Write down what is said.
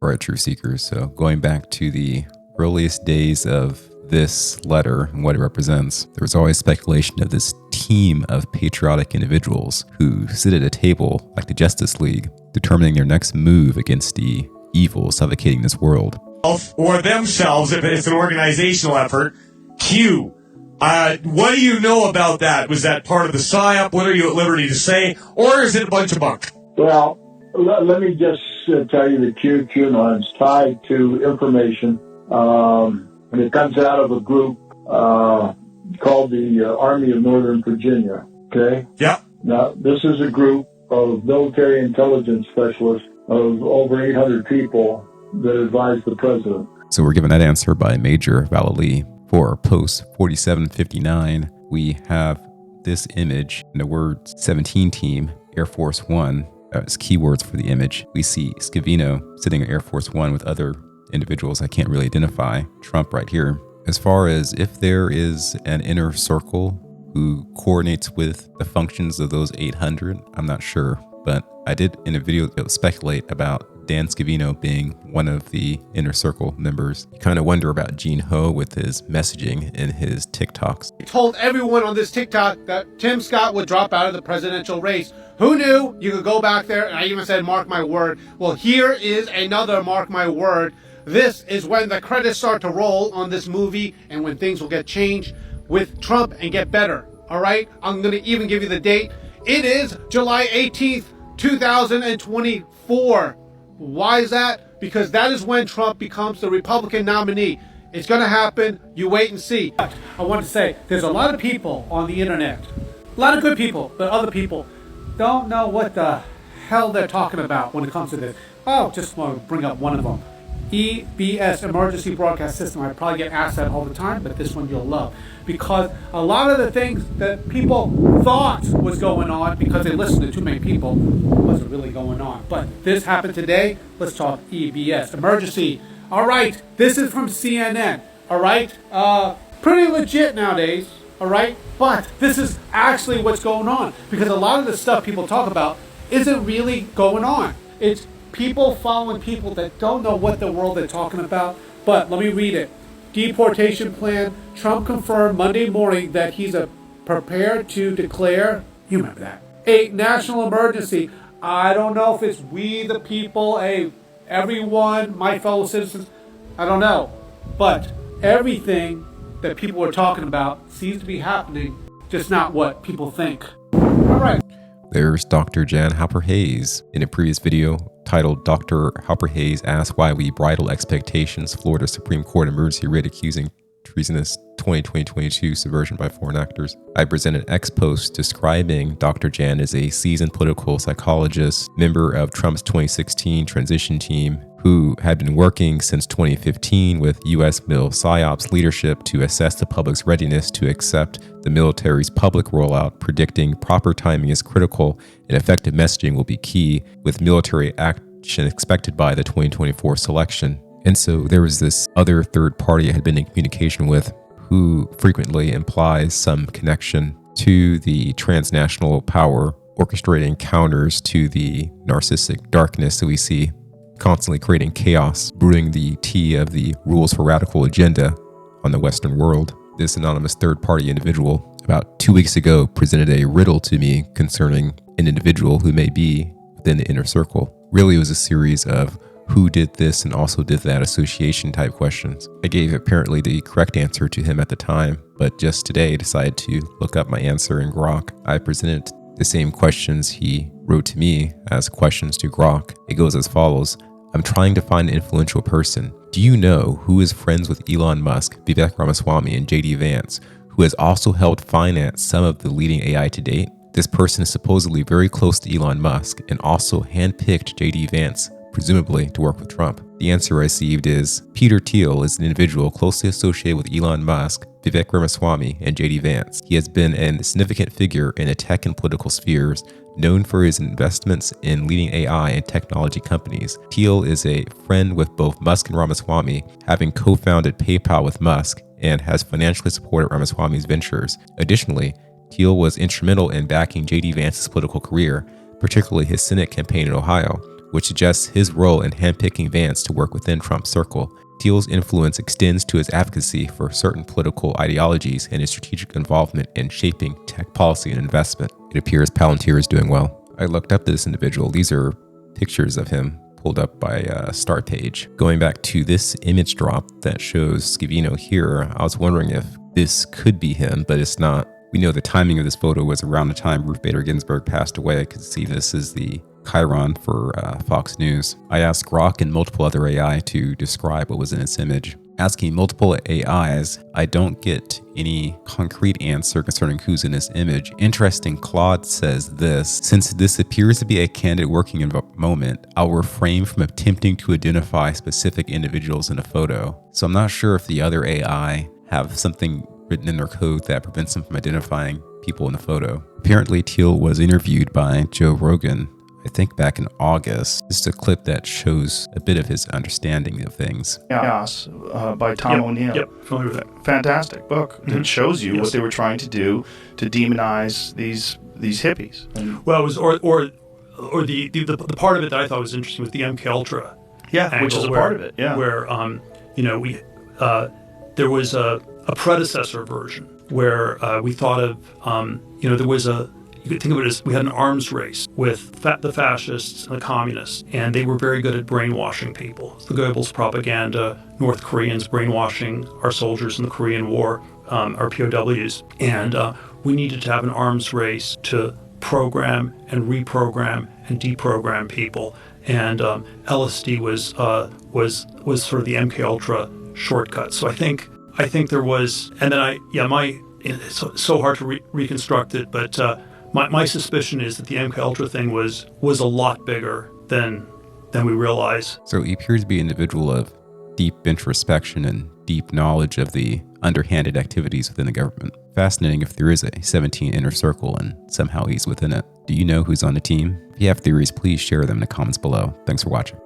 for our truth seekers. So going back to the earliest days of this letter and what it represents, there was always speculation of this team of patriotic individuals who sit at a table like the Justice League, determining their next move against the evil suffocating this world. Or themselves, if it's an organizational effort. Q. What do you know about that? Was that part of the PSYOP? What are you at liberty to say? Or is it a bunch of bunk? Well, let me just tell you that QAnon is tied to information. And it comes out of a group called the Army of Northern Virginia. Okay? Yeah. Now, this is a group of military intelligence specialists of over 800 people that advise the president. So we're given that answer by Major Vallely. For post 4759, we have this image in the word 17 team, Air Force One. As keywords for the image. We see Scavino sitting at Air Force One with other individuals I can't really identify. Trump right here. As far as if there is an inner circle who coordinates with the functions of those 800, I'm not sure. But I did in a video speculate about Dan Scavino being one of the inner circle members. You kind of wonder about Gene Ho with his messaging in his TikToks. He told everyone on this TikTok that Tim Scott would drop out of the presidential race. Who knew? You could go back there, and I even said, mark my word. Well, here is another mark my word. This is when the credits start to roll on this movie and when things will get changed with Trump and get better. All right? I'm going to even give you the date. It is July 18th, 2024. Why is that? Because that is when Trump becomes the Republican nominee. It's going to happen. You wait and see. I want to say there's a lot of people on the internet, a lot of good people, but other people don't know what the hell they're talking about when it comes to this. Oh, just want to bring up one of them. EBS, Emergency Broadcast System. I probably get asked that all the time, but this one you'll love. Because a lot of the things that people thought was going on, because they listened to too many people, wasn't really going on. But this happened today. Let's talk EBS, Emergency. All right, this is from CNN. All right, pretty legit nowadays. All right, but this is actually what's going on. Because a lot of the stuff people talk about isn't really going on. It's people following people that don't know what the world they're talking about. But let me read it. Deportation plan. Trump confirmed Monday morning that he's prepared to declare, you remember that, a national emergency. I don't know if it's we the people, everyone, my fellow citizens. I don't know. But everything that people are talking about seems to be happening, just not what people think. All right. There's Dr. Jan Halper-Hayes. In a previous video titled Dr. Halper-Hayes Asks Why We Bridle Expectations, Florida Supreme Court Emergency Writ Accusing Treasonous 2022 Subversion by Foreign Actors, I presented ex post describing Dr. Jan as a seasoned political psychologist, member of Trump's 2016 transition team, who had been working since 2015 with U.S. Mil PSYOP's leadership to assess the public's readiness to accept the military's public rollout, predicting proper timing is critical and effective messaging will be key, with military action expected by the 2024 selection. And so there was this other third party I had been in communication with who frequently implies some connection to the transnational power orchestrating counters to the narcissistic darkness that we see, constantly creating chaos, brewing the tea of the rules for radical agenda on the Western world. This anonymous third-party individual about 2 weeks ago presented a riddle to me concerning an individual who may be within the inner circle. Really, it was a series of who did this and also did that association type questions. I gave apparently the correct answer to him at the time, but just today decided to look up my answer in Grok. I presented the same questions he wrote to me as questions to Grok. It goes as follows. I'm trying to find an influential person. Do you know who is friends with Elon Musk, Vivek Ramaswamy, and JD Vance, who has also helped finance some of the leading AI to date? This person is supposedly very close to Elon Musk and also handpicked JD Vance, presumably to work with Trump. The answer I received is Peter Thiel is an individual closely associated with Elon Musk, Vivek Ramaswamy, and JD Vance. He has been a significant figure in the tech and political spheres, known for his investments in leading AI and technology companies. Thiel is a friend with both Musk and Ramaswamy, having co-founded PayPal with Musk, and has financially supported Ramaswamy's ventures. Additionally, Thiel was instrumental in backing JD Vance's political career, particularly his Senate campaign in Ohio, which suggests his role in handpicking Vance to work within Trump's circle. Thiel's influence extends to his advocacy for certain political ideologies and his strategic involvement in shaping tech policy and investment. It appears Palantir is doing well. I looked up this individual. These are pictures of him pulled up by Start Page. Going back to this image drop that shows Scavino here, I was wondering if this could be him, but it's not. We know the timing of this photo was around the time Ruth Bader Ginsburg passed away. I could see this is the Chiron for Fox News. I asked Grok and multiple other AI to describe what was in its image. Asking multiple AIs, I don't get any concrete answer concerning who's in this image. Interesting, Claude says this: since this appears to be a candid working moment, I'll refrain from attempting to identify specific individuals in a photo. So I'm not sure if the other AI have something written in their code that prevents them from identifying people in the photo. Apparently, Thiel was interviewed by Joe Rogan, I think back in August. This is a clip that shows a bit of his understanding of things. Chaos by Tom O'Neill. Yep, familiar with that. Fantastic book that shows you what they were trying to do to demonize these hippies. And Well, it was or the part of it that I thought was interesting was the MKUltra. which is a part of it. Yeah. Where we there was a predecessor version where we thought of there was you could think of it as we had an arms race with the fascists and the communists, and they were very good at brainwashing people. The Goebbels propaganda, North Koreans brainwashing our soldiers in the Korean War, our POWs, and we needed to have an arms race to program and reprogram and deprogram people. And LSD was sort of the MKUltra shortcut. So I think there was, and then it's so hard to reconstruct it, but my suspicion is that the MKUltra thing was a lot bigger than we realize. So he appears to be an individual of deep introspection and deep knowledge of the underhanded activities within the government. Fascinating if there is a 17 inner circle and somehow he's within it. Do you know who's on the team? If you have theories, please share them in the comments below. Thanks for watching.